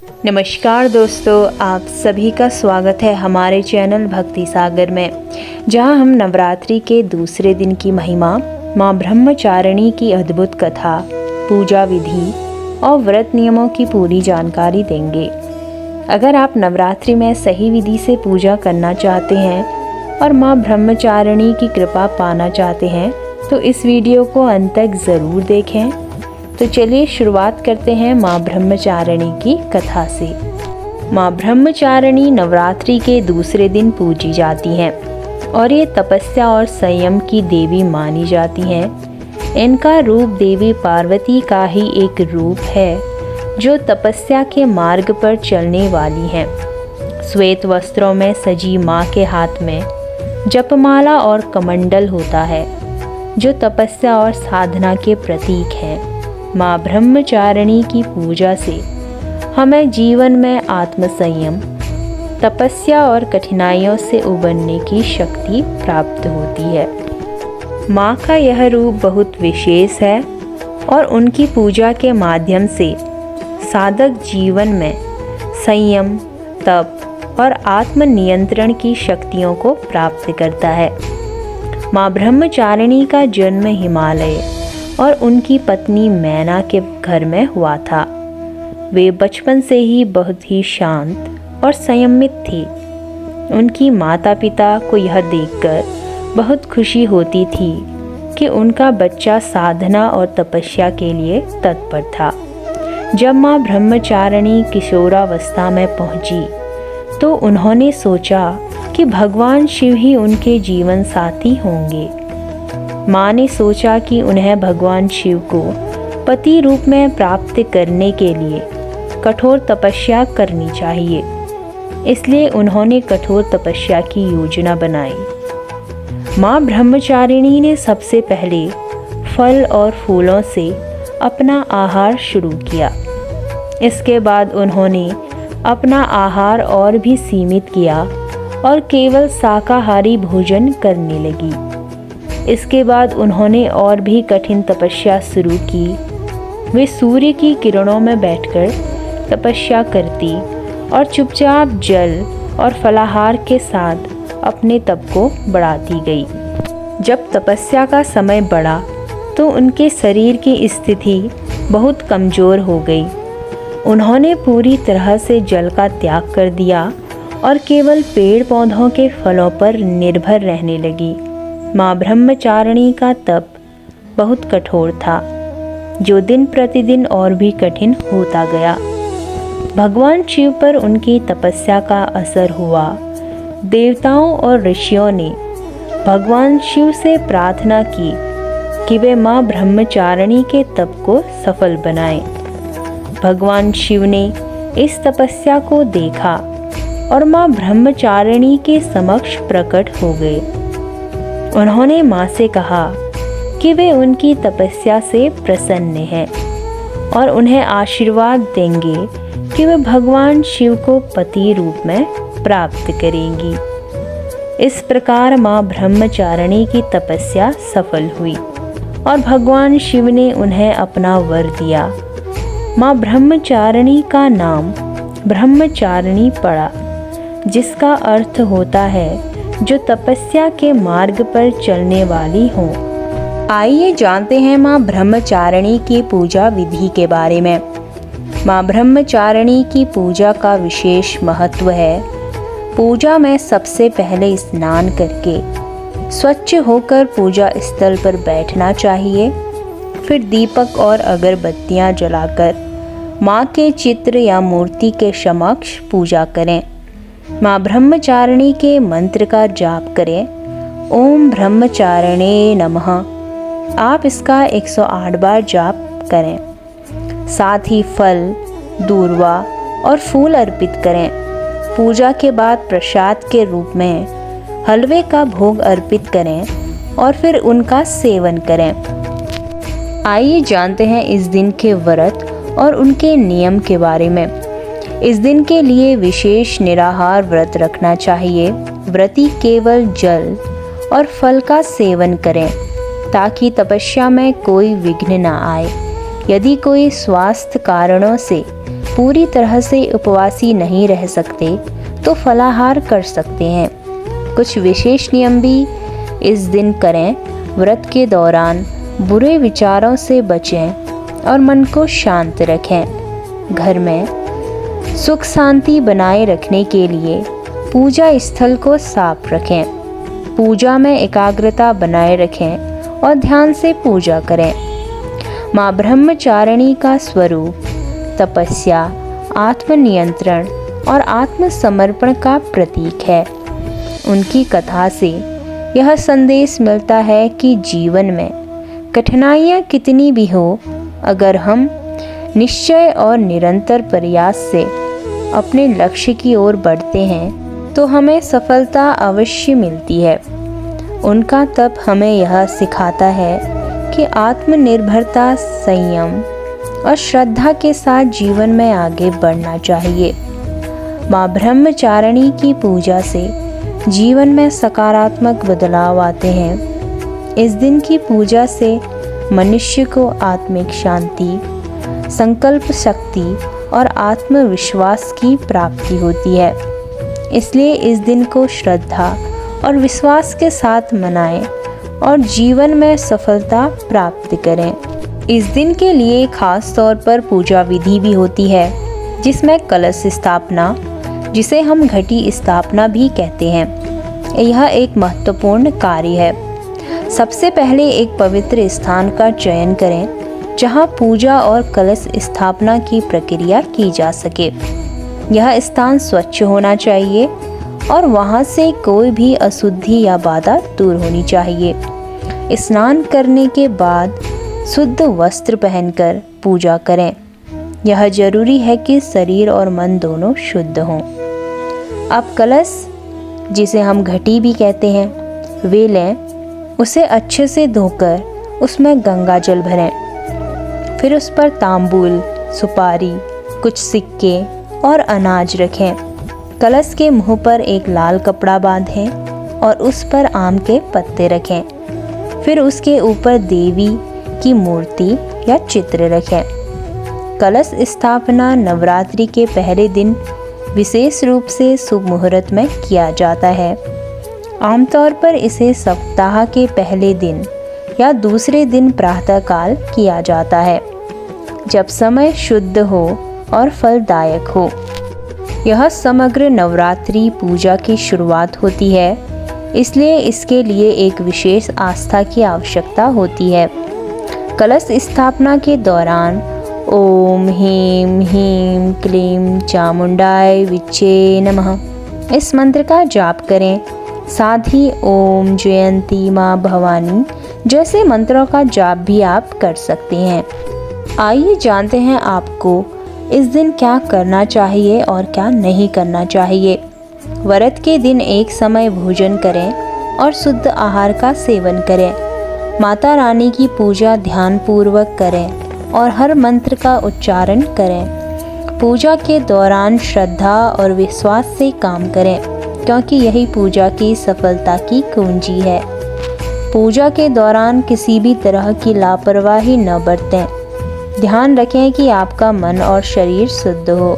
नमस्कार दोस्तों, आप सभी का स्वागत है हमारे चैनल भक्ति सागर में, जहां हम नवरात्रि के दूसरे दिन की महिमा, मां ब्रह्मचारिणी की अद्भुत कथा, पूजा विधि और व्रत नियमों की पूरी जानकारी देंगे। अगर आप नवरात्रि में सही विधि से पूजा करना चाहते हैं और मां ब्रह्मचारिणी की कृपा पाना चाहते हैं तो इस वीडियो को अंत तक ज़रूर देखें। तो चलिए शुरुआत करते हैं मां ब्रह्मचारिणी की कथा से। मां ब्रह्मचारिणी नवरात्रि के दूसरे दिन पूजी जाती हैं और ये तपस्या और संयम की देवी मानी जाती हैं। इनका रूप देवी पार्वती का ही एक रूप है जो तपस्या के मार्ग पर चलने वाली हैं। श्वेत वस्त्रों में सजी मां के हाथ में जपमाला और कमंडल होता है जो तपस्या और साधना के प्रतीक हैं। मां ब्रह्मचारिणी की पूजा से हमें जीवन में आत्मसंयम, तपस्या और कठिनाइयों से उबरने की शक्ति प्राप्त होती है। मां का यह रूप बहुत विशेष है और उनकी पूजा के माध्यम से साधक जीवन में संयम, तप और आत्मनियंत्रण की शक्तियों को प्राप्त करता है। मां ब्रह्मचारिणी का जन्म हिमालय और उनकी पत्नी मैना के घर में हुआ था। वे बचपन से ही बहुत ही शांत और संयमित थी। उनकी माता पिता को यह देखकर बहुत खुशी होती थी कि उनका बच्चा साधना और तपस्या के लिए तत्पर था। जब मां ब्रह्मचारिणी किशोरावस्था में पहुंची तो उन्होंने सोचा कि भगवान शिव ही उनके जीवन साथी होंगे। माँ ने सोचा कि उन्हें भगवान शिव को पति रूप में प्राप्त करने के लिए कठोर तपस्या करनी चाहिए, इसलिए उन्होंने कठोर तपस्या की योजना बनाई। माँ ब्रह्मचारिणी ने सबसे पहले फल और फूलों से अपना आहार शुरू किया। इसके बाद उन्होंने अपना आहार और भी सीमित किया और केवल शाकाहारी भोजन करने लगी। इसके बाद उन्होंने और भी कठिन तपस्या शुरू की। वे सूर्य की किरणों में बैठकर तपस्या करती और चुपचाप जल और फलाहार के साथ अपने तप को बढ़ाती गई। जब तपस्या का समय बढ़ा तो उनके शरीर की स्थिति बहुत कमज़ोर हो गई। उन्होंने पूरी तरह से जल का त्याग कर दिया और केवल पेड़ पौधों के फलों पर निर्भर रहने लगी। मां ब्रह्मचारिणी का तप बहुत कठोर था, जो दिन प्रतिदिन और भी कठिन होता गया। भगवान शिव पर उनकी तपस्या का असर हुआ। देवताओं और ऋषियों ने भगवान शिव से प्रार्थना की कि वे मां ब्रह्मचारिणी के तप को सफल बनाएं। भगवान शिव ने इस तपस्या को देखा और मां ब्रह्मचारिणी के समक्ष प्रकट हो गए। उन्होंने मां से कहा कि वे उनकी तपस्या से प्रसन्न हैं और उन्हें आशीर्वाद देंगे कि वे भगवान शिव को पति रूप में प्राप्त करेंगी। इस प्रकार मां ब्रह्मचारिणी की तपस्या सफल हुई और भगवान शिव ने उन्हें अपना वर दिया। मां ब्रह्मचारिणी का नाम ब्रह्मचारिणी पड़ा, जिसका अर्थ होता है जो तपस्या के मार्ग पर चलने वाली हो। आइए जानते हैं मां ब्रह्मचारिणी की पूजा विधि के बारे में। मां ब्रह्मचारिणी की पूजा का विशेष महत्व है। पूजा में सबसे पहले स्नान करके स्वच्छ होकर पूजा स्थल पर बैठना चाहिए। फिर दीपक और अगरबत्तियां जलाकर मां के चित्र या मूर्ति के समक्ष पूजा करें। मां ब्रह्मचारिणी के मंत्र का जाप करें। ओम ब्रह्मचारिणे नमः। आप इसका 108 बार जाप करें। साथ ही फल, दूर्वा और फूल अर्पित करें। पूजा के बाद प्रसाद के रूप में हलवे का भोग अर्पित करें और फिर उनका सेवन करें। आइए जानते हैं इस दिन के व्रत और उनके नियम के बारे में। इस दिन के लिए विशेष निराहार व्रत रखना चाहिए। व्रती केवल जल और फल का सेवन करें ताकि तपस्या में कोई विघ्न न आए। यदि कोई स्वास्थ्य कारणों से पूरी तरह से उपवासी नहीं रह सकते तो फलाहार कर सकते हैं। कुछ विशेष नियम भी इस दिन करें। व्रत के दौरान बुरे विचारों से बचें और मन को शांत रखें। घर में सुख शांति बनाए रखने के लिए पूजा स्थल को साफ रखें। पूजा में एकाग्रता बनाए रखें और ध्यान से पूजा करें। माँ ब्रह्मचारिणी का स्वरूप तपस्या, आत्मनियंत्रण और आत्मसमर्पण का प्रतीक है। उनकी कथा से यह संदेश मिलता है कि जीवन में कठिनाइयाँ कितनी भी हो, अगर हम निश्चय और निरंतर प्रयास से अपने लक्ष्य की ओर बढ़ते हैं तो हमें सफलता अवश्य मिलती है। उनका तप हमें यह सिखाता है कि आत्मनिर्भरता, संयम और श्रद्धा के साथ जीवन में आगे बढ़ना चाहिए। माँ ब्रह्मचारिणी की पूजा से जीवन में सकारात्मक बदलाव आते हैं। इस दिन की पूजा से मनुष्य को आत्मिक शांति, संकल्प शक्ति और आत्मविश्वास की प्राप्ति होती है। इसलिए इस दिन को श्रद्धा और विश्वास के साथ मनाएं और जीवन में सफलता प्राप्त करें। इस दिन के लिए खास तौर पर पूजा विधि भी होती है, जिसमें कलश स्थापना, जिसे हम घटी स्थापना भी कहते हैं, यह एक महत्वपूर्ण कार्य है। सबसे पहले एक पवित्र स्थान का चयन करें जहां पूजा और कलश स्थापना की प्रक्रिया की जा सके। यह स्थान स्वच्छ होना चाहिए और वहां से कोई भी अशुद्धि या बाधा दूर होनी चाहिए। स्नान करने के बाद शुद्ध वस्त्र पहनकर पूजा करें। यह जरूरी है कि शरीर और मन दोनों शुद्ध हों। अब कलश, जिसे हम घटी भी कहते हैं, वे लें। उसे अच्छे से धोकर उसमें गंगा जल भरें। फिर उस पर तांबूल, सुपारी, कुछ सिक्के और अनाज रखें। कलश के मुंह पर एक लाल कपड़ा बांधें और उस पर आम के पत्ते रखें। फिर उसके ऊपर देवी की मूर्ति या चित्र रखें। कलश स्थापना नवरात्रि के पहले दिन विशेष रूप से शुभ मुहूर्त में किया जाता है। आमतौर पर इसे सप्ताह के पहले दिन या दूसरे दिन प्रातःकाल किया जाता है, जब समय शुद्ध हो और फलदायक हो। यह समग्र नवरात्रि पूजा की शुरुआत होती है, इसलिए इसके लिए एक विशेष आस्था की आवश्यकता होती है। कलश स्थापना के दौरान ओम ह्रीं ह्रीं क्लीं चामुंडाय विच्चे नमः इस मंत्र का जाप करें। साथ ही ओम जयंती माँ भवानी जैसे मंत्रों का जाप भी आप कर सकते हैं। आइए जानते हैं आपको इस दिन क्या करना चाहिए और क्या नहीं करना चाहिए। व्रत के दिन एक समय भोजन करें और शुद्ध आहार का सेवन करें। माता रानी की पूजा ध्यान पूर्वक करें और हर मंत्र का उच्चारण करें। पूजा के दौरान श्रद्धा और विश्वास से काम करें, क्योंकि यही पूजा की सफलता की कुंजी है। पूजा के दौरान किसी भी तरह की लापरवाही न बरतें। ध्यान रखें कि आपका मन और शरीर शुद्ध हो।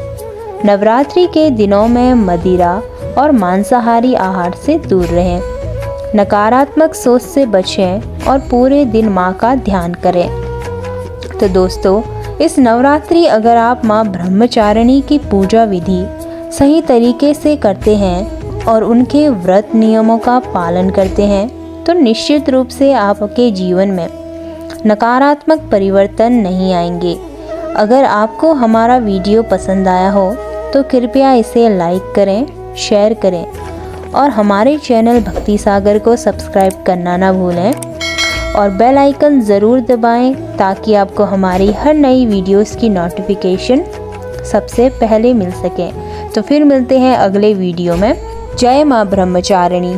नवरात्रि के दिनों में मदिरा और मांसाहारी आहार से दूर रहें। नकारात्मक सोच से बचें और पूरे दिन माँ का ध्यान करें। तो दोस्तों, इस नवरात्रि अगर आप माँ ब्रह्मचारिणी की पूजा विधि सही तरीके से करते हैं और उनके व्रत नियमों का पालन करते हैं तो निश्चित रूप से आपके जीवन में नकारात्मक परिवर्तन नहीं आएंगे। अगर आपको हमारा वीडियो पसंद आया हो तो कृपया इसे लाइक करें, शेयर करें और हमारे चैनल भक्ति सागर को सब्सक्राइब करना ना भूलें और बेल आइकन ज़रूर दबाएं ताकि आपको हमारी हर नई वीडियोस की नोटिफिकेशन सबसे पहले मिल सके। तो फिर मिलते हैं अगले वीडियो में। जय माँ ब्रह्मचारिणी।